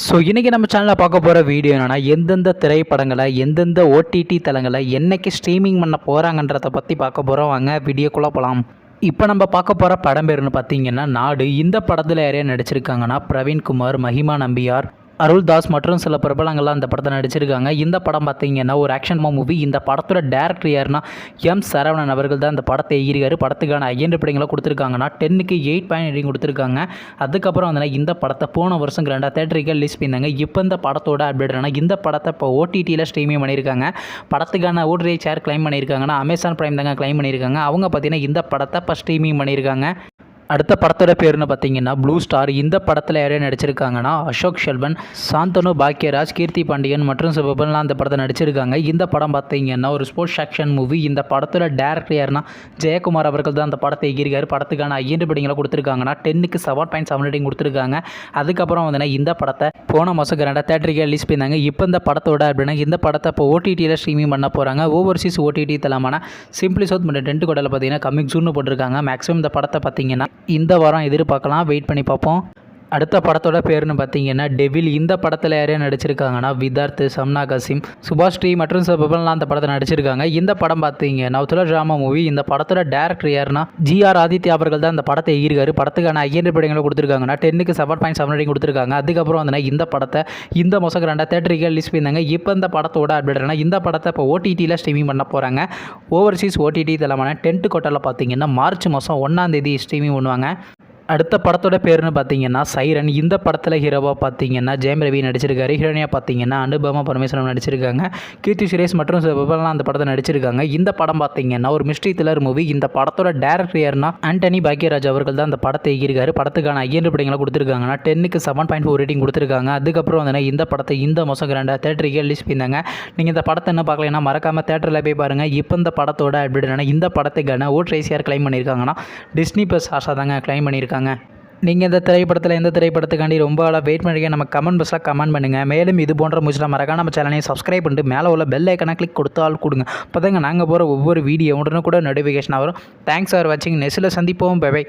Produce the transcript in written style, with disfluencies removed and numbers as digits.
இன்றைக்கி நம்ம சேனலில் பார்க்க போகிற வீடியோ என்னென்னா எந்தெந்த திரைப்படங்களை எந்தெந்த ஓடிடி தளங்களை என்றைக்கு ஸ்ட்ரீமிங் பண்ண போகிறாங்கன்றதை பற்றி பார்க்க போகிறோம். வாங்க வீடியோக்குள்ளே போகலாம். இப்போ நம்ம பார்க்க போகிற படம் பேருன்னு பார்த்தீங்கன்னா நாடு. இந்த படத்தில் யாரையா நடிச்சிருக்காங்கன்னா பிரவீன்குமார், மஹிமா நம்பியார், அருள்தாஸ் மற்றும் சில பிரபலங்கள்லாம் இந்த படத்தை நடிச்சிருக்காங்க. இந்த படம் பார்த்தீங்கன்னா ஒரு ஆக்ஷன் மூவி. இந்த படத்தோட டேரக்டர் யாருன்னா எம் சரவணன் அவர்கள் தான் இந்த படத்தை எழுதியிருக்காரு. படத்துக்கான ஐஎன்டி ரேட்டிங்களை கொடுத்துருக்காங்கன்னா 10க்கு 8.8 ரேட்டிங் கொடுத்துருக்காங்க. அதுக்கப்புறம் வந்து இந்த படத்தை போன வருஷம் கிராண்டாக தேட்டருக்கு ரிலீஸ் பண்ணியிருந்தாங்க. இப்போ இந்த படத்தோட அப்டேட் ஆனால் இந்த படத்தை இப்போ ஓடிடியில் ஸ்ட்ரீமிங் பண்ணியிருக்காங்க. படத்துக்கான ஓடிடி ஷேர் கிளைம் பண்ணியிருக்காங்கன்னா அமேசான் பிரைம் தாங்க கிளைம் பண்ணியிருக்காங்க. அவங்க பார்த்தீங்கன்னா இந்த படத்தை இப்போ ஸ்ட்ரீமிங் பண்ணியிருக்காங்க. அடுத்த படத்தோட பேருன்னு பார்த்தீங்கன்னா ப்ளூ ஸ்டார். இந்த படத்தில் யாரையும் நடிச்சிருக்காங்கன்னா அசோக் செல்வன், சாந்தனு பாக்யராஜ், கீர்த்தி பாண்டியன் மற்றும் சிவபன்லாம் அந்த படத்தை நடிச்சிருக்காங்க. இந்த படம் பார்த்தீங்கன்னா ஒரு ஸ்போர்ட்ஸ் ஆக்ஷன் மூவி. இந்த படத்தோட டேரக்டர் யாருன்னா ஜெயக்குமார் அவர்கள் தான் அந்த படத்தை எகிரிக்காரு. படத்துக்கான ஐஎன்டி ரேட்டிங்களை கொடுத்துருக்காங்கன்னா 10க்கு 7.7 ரேட்டிங் கொடுத்துருக்காங்க. அதுக்கப்புறம் வந்து இந்த படத்தை போன மாதம் கிராண்டாக தேட்டருக்கு ரிலீஸ் பண்ணியிருந்தாங்க. இப்போ இந்த படத்தோட அப்படின்னா இந்த படத்தை இப்போ ஓடிடியில் ஸ்ட்ரீமிங் பண்ண போகிறாங்க. ஓவர்சீஸ் ஓடிடி தளமான சிம்பிளி சவுத் மற்றும் டென்ட் கோடையில் பார்த்தீங்கன்னா கம்மிங் ஜூன்னு போட்டிருக்காங்க. மேக்ஸிமம் இந்த படத்தை பார்த்தீங்கன்னா இந்த வாரம் எதிர்பார்க்கலாம். வெயிட் பண்ணி பார்ப்போம். அடுத்த படத்தோட பேருன்னு பார்த்தீங்கன்னா டெவில். இந்த படத்தில் யாரையும் நடிச்சிருக்காங்கன்னா விதார்த், சம்னா கசிம், சுபாஷ் ஸ்ரீ மற்றும் சிவபன்லாம் அந்த படத்தை நடிச்சிருக்காங்க. இந்த படம் பார்த்தீங்கன்னா ஒரு ட்ராமா மூவி. இந்த படத்தோட டேரக்டர் யாருன்னா ஜிஆர் ஆதித்யா அவர்கள் தான் இந்த படத்தை எழுதியிருக்காரு. படத்துக்கான ஐஎன்டி ரேட்டிங்களை கொடுத்துருக்காங்கன்னா 10க்கு 7.7 ரேட்டிங் கொடுத்துருக்காங்க. அதுக்கப்புறம் வந்து இந்த படத்தை இந்த மாதம் கிராண்டாக தேட்டருக்கு ரிலீஸ் பண்ணியிருந்தாங்க. இப்போ இந்த படத்தோட அப்டேட்னா இந்த படத்தை இப்போ ஓடிடியில் ஸ்ட்ரீமிங் பண்ண போகிறாங்க. ஓவர்சீஸ் ஓடிடி தளமான டென்ட் கோட்டாவில் பார்த்தீங்கன்னா மார்ச் மாதம் 1ஆம் தேதி ஸ்ட்ரீமிங் பண்ணுவாங்க. அடுத்த படத்தோட பேருன்னு பார்த்தீங்கன்னா சைரன். இந்த படத்தில் ஹீரோவாக பார்த்தீங்கன்னா ஜெயம் ரவி நடிச்சிருக்காரு. ஹீரோனியாக பார்த்தீங்கன்னா அனுபமா பரமேஸ்வரன் நடிச்சிருக்காங்க. கீர்த்தி சுரேஷ் மற்றும் சிவபன்லாம் அந்த படத்தை நடிச்சிருக்காங்க. இந்த படம் பார்த்தீங்கன்னா ஒரு மிஸ்ட்ரி த்ரில்லர் மூவி. இந்த படத்தோட டேரக்டர் யாருன்னா ஆண்டனி பாக்யராஜ் அவர்கள் தான் அந்த படத்தை எழுதியிருக்காரு. படத்துக்கான ஐஎன்டி ரேட்டிங்களை கொடுத்துருக்காங்கன்னா 10க்கு 7.4 ரேட்டிங் கொடுத்துருக்காங்க. அதுக்கப்புறம் வந்து இந்த படத்தை இந்த மாதம் கிராண்டாக தேட்டருக்கு ரிலீஸ் பண்ணியிருந்தாங்க. நீங்கள் இந்த படத்தை என்ன பார்க்கலன்னா மறக்காமல் தேட்டரில் போய் பாருங்கள். இப்போ இந்த படத்தோட அப்டேட் இந்த படத்துக்கான ஓட்ரேசியார் கிளைம் பண்ணியிருக்காங்கன்னா டிஸ்னி ப்ளஸ் ஆஷா தாங்க கிளைம் பண்ணியிருக்காங்க. நீங்கள் இந்த திரைப்படத்தில் எந்த திரைப்படத்துக்காண்டி ரொம்ப வெயிட் பண்ணுறீங்க நம்ம கமெண்ட் பாக்ஸில் கமெண்ட் பண்ணுங்கள். மேலும் இது போன்ற முயற்சியில் மறக்காம நம்ம சேனலையும் சப்ஸ்கிரைப் பண்ணிட்டு மேலே உள்ள பெல் ஐக்கனை கிளிக் கொடுத்தால் கொடுங்க. அப்போ தாங்க நாங்கள் போகிற ஒவ்வொரு வீடியோ உடனே கூட நோட்டிஃபிகேஷன் வரும். தேங்க்ஸ் ஃபார் வாட்சிங். நெக்ஸ்ட்டில் சந்திப்போம். Bye by.